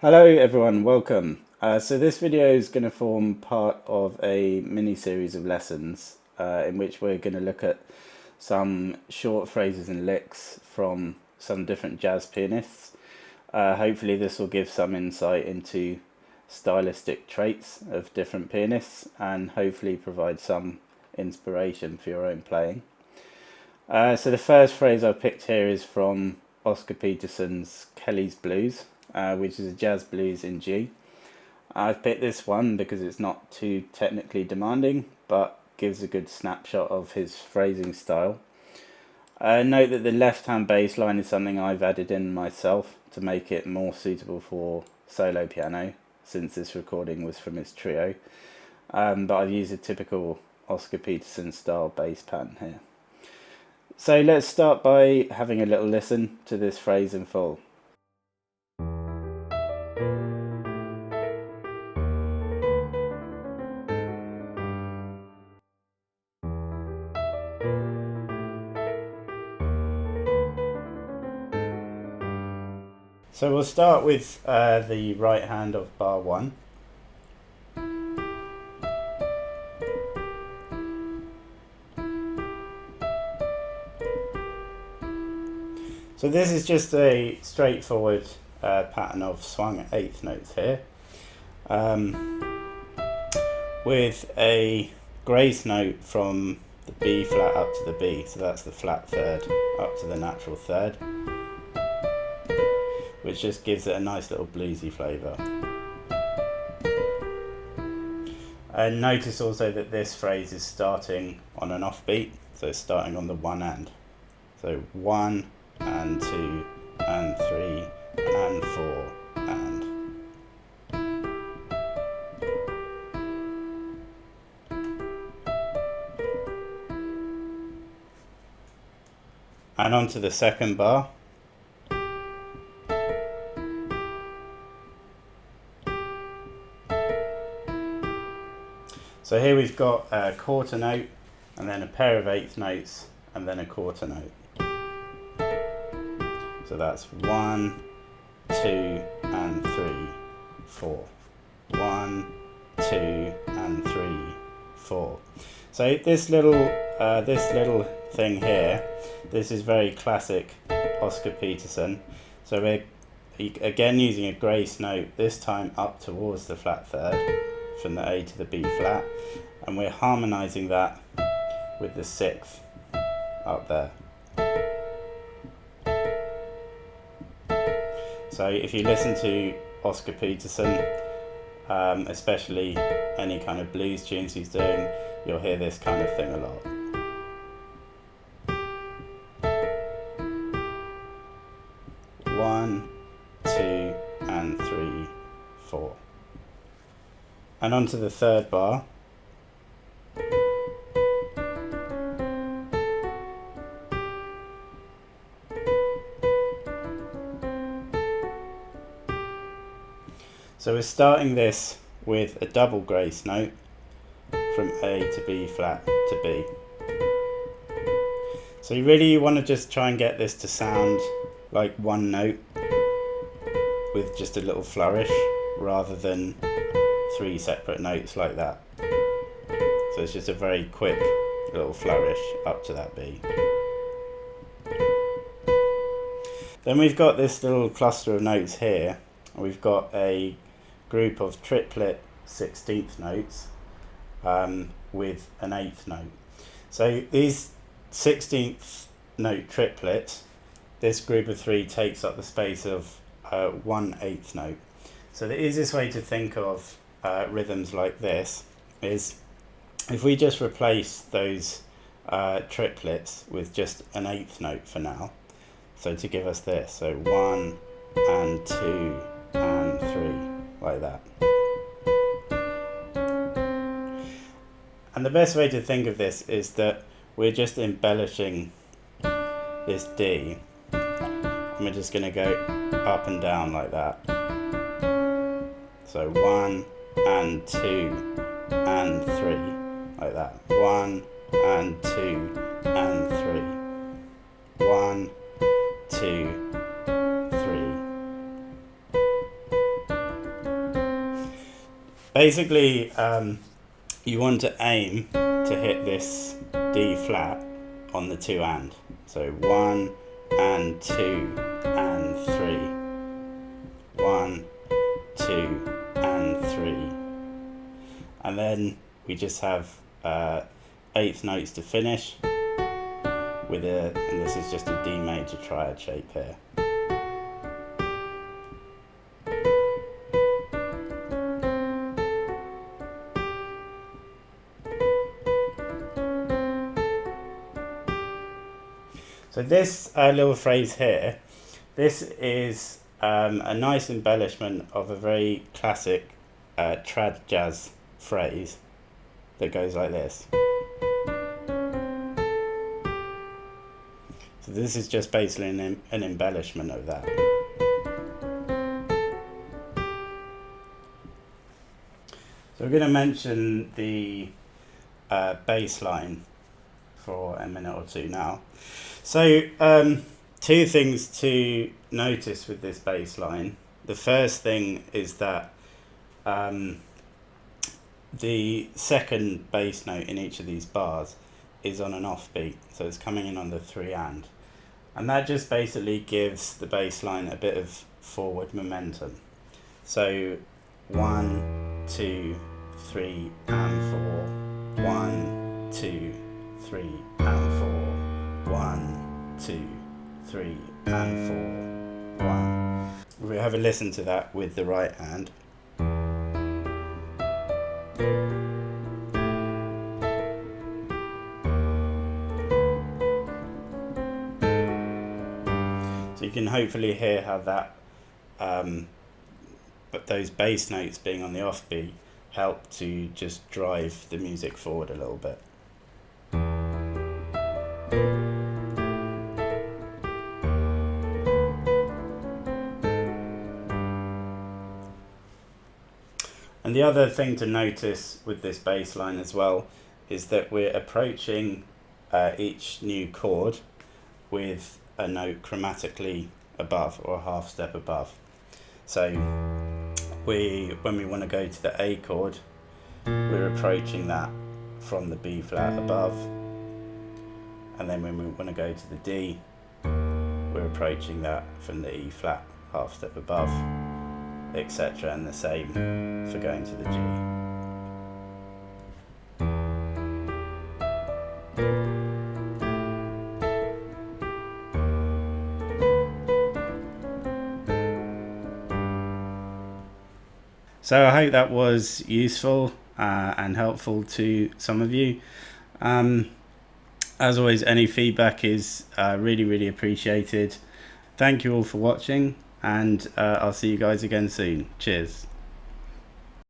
Hello everyone, welcome. So this video is going to form part of a mini-series of lessons in which we're going to look at some short phrases and licks from some different jazz pianists. Hopefully this will give some insight into stylistic traits of different pianists and hopefully provide some inspiration for your own playing. So the first phrase I picked here is from Oscar Peterson's Kelly's Blues, which is a jazz blues in G. I've picked this one because it's not too technically demanding, but gives a good snapshot of his phrasing style. Note that the left-hand bass line is something I've added in myself to make it more suitable for solo piano, since this recording was from his trio. But I've used a typical Oscar Peterson style bass pattern here. So let's start by having a little listen to this phrase in full. So we'll start with the right hand of bar 1. So this is just a straightforward pattern of swung eighth notes here, with a grace note from the B flat up to the B, so that's the flat third up to the natural third, which just gives it a nice little bluesy flavour. And notice also that this phrase is starting on an offbeat, so it's starting on the one and. So 1 and 2 and 3 and 4 and on to the second bar. So here we've got a quarter note and then a pair of eighth notes and then a quarter note. So that's 1, 2 and 3, 4. 1, 2 and 3, 4. So this little thing here, this is very classic Oscar Peterson. So we're again using a grace note, this time up towards the flat third, from the A to the B flat, and we're harmonizing that with the sixth up there. So if you listen to Oscar Peterson, especially any kind of blues tunes he's doing, you'll hear this kind of thing a lot. One, 2 and 3, 4. And on to the third bar. So we're starting this with a double grace note from A to B flat to B. So you really want to just try and get this to sound like one note with just a little flourish rather than 3 separate notes like that. So it's just a very quick little flourish up to that B. Then we've got this little cluster of notes here. We've got a group of triplet 16th notes with an 8th note. So these 16th note triplets, this group of 3 takes up the space of 1 8th note. So the easiest way to think of rhythms like this is if we just replace those triplets with just an 8th note for now. So to give us this, so 1 and 2 and 3, like that. And the best way to think of this is that we're just embellishing this D, and we're just going to go up and down like that. So 1 and 2 and 3, like that. 1 and 2 and 3. 1, 2, 3. Basically, you want to aim to hit this D flat on the 2 and. So 1 and 2 and 3. 1, 2 and 3. And then we just have 8th notes to finish with and this is just a D major triad shape here. So this little phrase here, this is a nice embellishment of a very classic trad jazz phrase that goes like this. So this is just basically an embellishment of that. So we're going to mention the bass line for a minute or two now. So 2 things to notice with this bass line. The first thing is that the second bass note in each of these bars is on an offbeat, so it's coming in on the 3 and that just basically gives the bass line a bit of forward momentum. So 1, 2, 3 and 4. 1, 2, 3 and 4. 1, 2, 3 and 4. 1. We have a listen to that with the right hand. So you can hopefully hear how that, but those bass notes being on the offbeat help to just drive the music forward a little bit. And the other thing to notice with this bass line as well is that we're approaching each new chord with a note chromatically above, or a half step above. So when we want to go to the A chord, we're approaching that from the B flat above, and then when we want to go to the D, we're approaching that from the E flat half step above, etc., and the same for going to the G. So I hope that was useful and helpful to some of you. As always, any feedback is really appreciated. Thank you all for watching, and I'll see you guys again soon. Cheers.